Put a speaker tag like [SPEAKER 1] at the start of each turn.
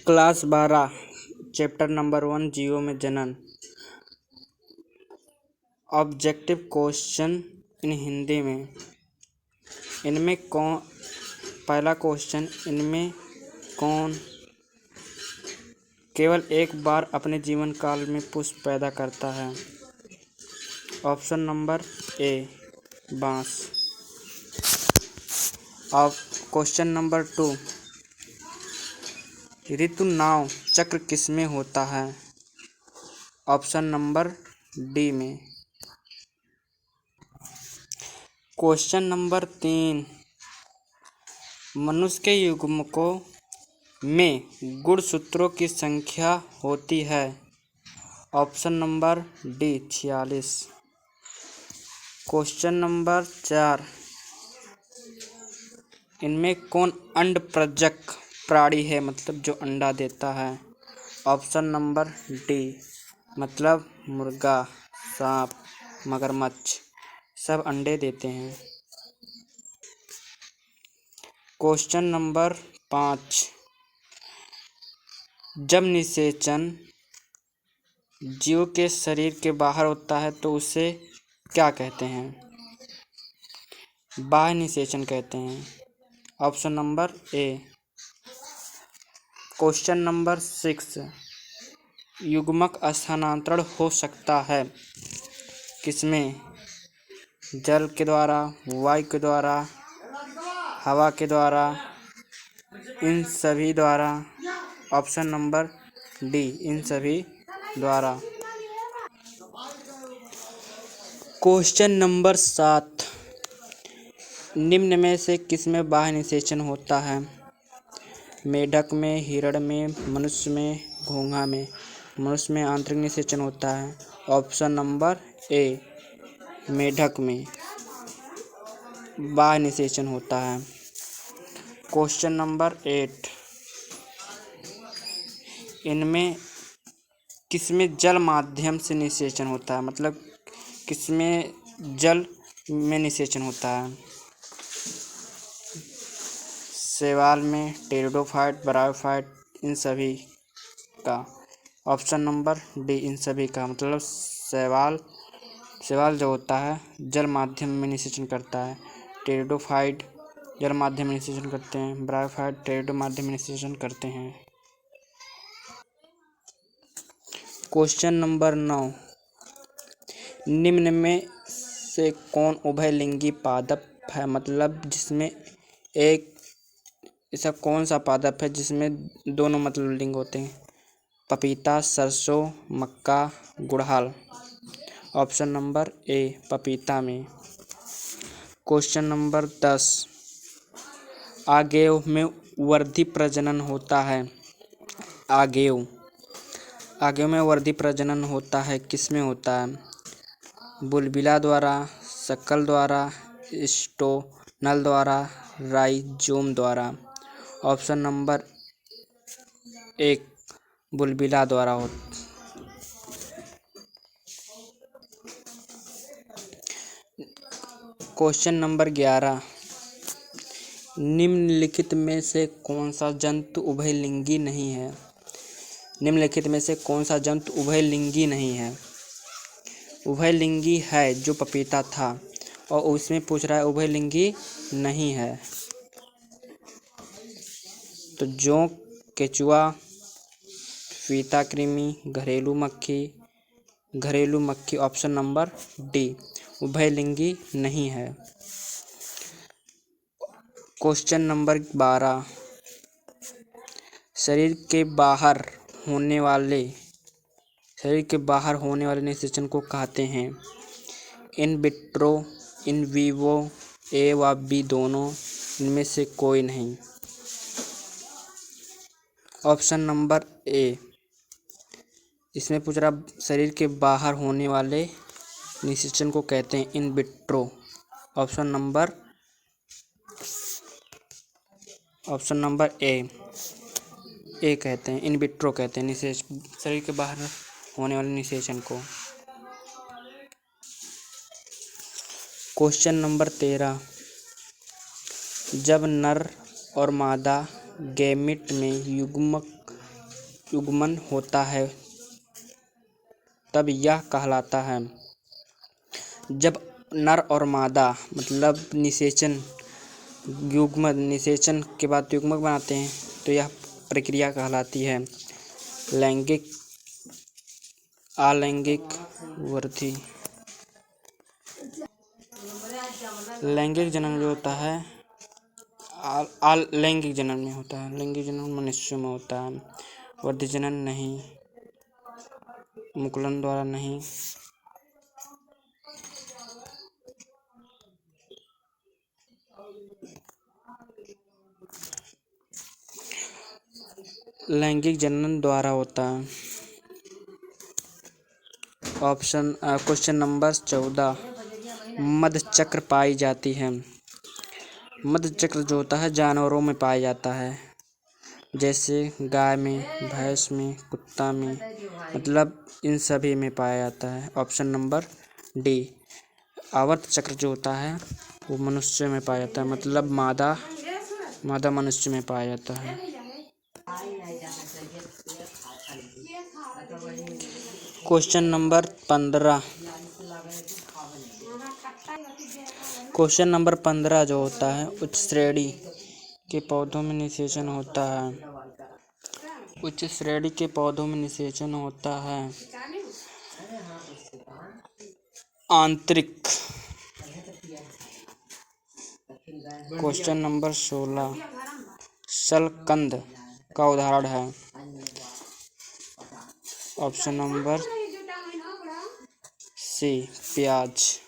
[SPEAKER 1] Class 12 chapter number 1 जीवो में जनन। ऑब्जेक्टिव क्वेश्चन इन हिंदी में। इनमें कौन पहला क्वेश्चन, इनमें कौन केवल एक बार अपने जीवन काल में पुष्प पैदा करता है? ऑप्शन नंबर ए बांस। अब क्वेश्चन नंबर 2, ऋतुनाव चक्र किसमें होता है? ऑप्शन नंबर डी में। क्वेश्चन नंबर 3, मनुष्य के युग्मकों में गुणसूत्रों की संख्या होती है? Option number D 46। Question number 4, इनमें कौन अंडप्रजक प्राणी है, मतलब जो अंडा देता है? ऑप्शन नंबर डी, मतलब मुर्गा, सांप, मगरमच्छ सब अंडे देते हैं। क्वेश्चन नंबर 5, जब निषेचन जीव के शरीर के बाहर होता है तो उसे क्या कहते हैं? बाह्य निषेचन कहते हैं। Option number A. Question number 6, युग्मक स्थानांतरण हो सकता है किसमें? जल के द्वारा, वायु के द्वारा, हवा के द्वारा, इन सभी द्वारा? ऑप्शन नंबर डी, इन सभी द्वारा। क्वेश्चन नंबर 7, निम्न में से किसमें बाह्य निषेचन होता है? मेढक में, हिरण में, मनुष्य में, घोंघा में? मनुष्य में आंतरिक निषेचन होता है। ऑप्शन नंबर ए, मेढक में बाह्य निषेचन होता है। क्वेश्चन नंबर 8, इनमें किसमें जल माध्यम से निषेचन होता है, मतलब किसमें जल में निषेचन होता है? शैवाल में, टेरिडोफाइट, ब्रायोफाइट, इन सभी का? ऑप्शन नंबर डी, इन सभी का, मतलब शैवाल जो होता है जल माध्यम में निषेचन करता है। टेरिडोफाइट जल माध्यम में निषेचन करते हैं, ब्रायोफाइट टेरिडो माध्यम में निषेचन करते हैं। क्वेश्चन नंबर 9, निम्न में से कौन उभयलिंगी पादप है, मतलब जिसमें एक ऐसा कौन सा पादप है जिसमें दोनों मतलब लिंग होते हैं? पपीता, सरसों, मक्का, गुड़हल? ऑप्शन नंबर ए, पपीता में। क्वेश्चन नंबर 10, आगेव में वर्धी प्रजनन होता है? आगेव में वर्धी प्रजनन होता है, किसमें होता है? बुलबिला द्वारा, शक्ल द्वारा, स्टोनल द्वारा, राइजोम द्वारा? ऑप्शन नंबर एक, बुलबिला द्वारा क्वेश्चन नंबर 11, निम्नलिखित में से कौन सा जंतु उभयलिंगी नहीं है? निम्नलिखित में से कौन सा जंतु उभयलिंगी नहीं है? उभयलिंगी है जो पपीता था, और उसमें पूछ रहा है उभयलिंगी नहीं है। तो जोंक, केचुआ, फीता कृमि, घरेलू मक्खी? ऑप्शन नंबर डी, उभयलिंगी नहीं है। क्वेश्चन नंबर 12, शरीर के बाहर होने वाले निषेचन को कहते हैं? इन विट्रो, इन विवो, ए व बी दोनों, इनमें से कोई नहीं? ऑप्शन नंबर ए, इसमें पूछ रहा शरीर के बाहर होने वाले निषेचन को कहते हैं in vitro. Option number A कहते हैं, इन विट्रो कहते हैं शरीर के बाहर होने वाले निषेचन को। क्वेश्चन नंबर 13, जब नर और मादा गैमीट में युग्मक युग्मन होता है तब यह कहलाता है। जब नर और मादा मतलब निषेचन युग्मन निषेचन के बाद युग्मक बनाते हैं तो यह प्रक्रिया कहलाती है लैंगिक अलैंगिक वृद्धि। लैंगिक जन्म जो होता है अलैंगिक जन्म में होता है। लैंगिक जन्म मनुष्य में होता है। वृद्धि जनन नहीं, मुकुलन द्वारा नहीं। लैंगिक जनन द्वारा होता है। ऑप्शन क्वेश्चन नंबर 14 मध्य चक्र पाई जाती है। मध्य चक्र जो होता है जानवरों में पाया जाता है जैसे गाय में, भैंस में, कुत्ता में, मतलब इन सभी में पाया जाता है। Option number D. आवर्त चक्र जो होता है वो मनुष्य में पाया जाता है, मतलब मादा मनुष्य में पाया जाता है। क्वेश्चन नंबर 15 क्वेश्चन नंबर 15 जो होता है उच्च श्रेणी के पौधों में निषेचन होता है। उच्च श्रेणी के पौधों में निषेचन होता है आंतरिक। क्वेश्चन नंबर 16 शलकंद का उदाहरण है। ऑप्शन नंबर सी प्याज।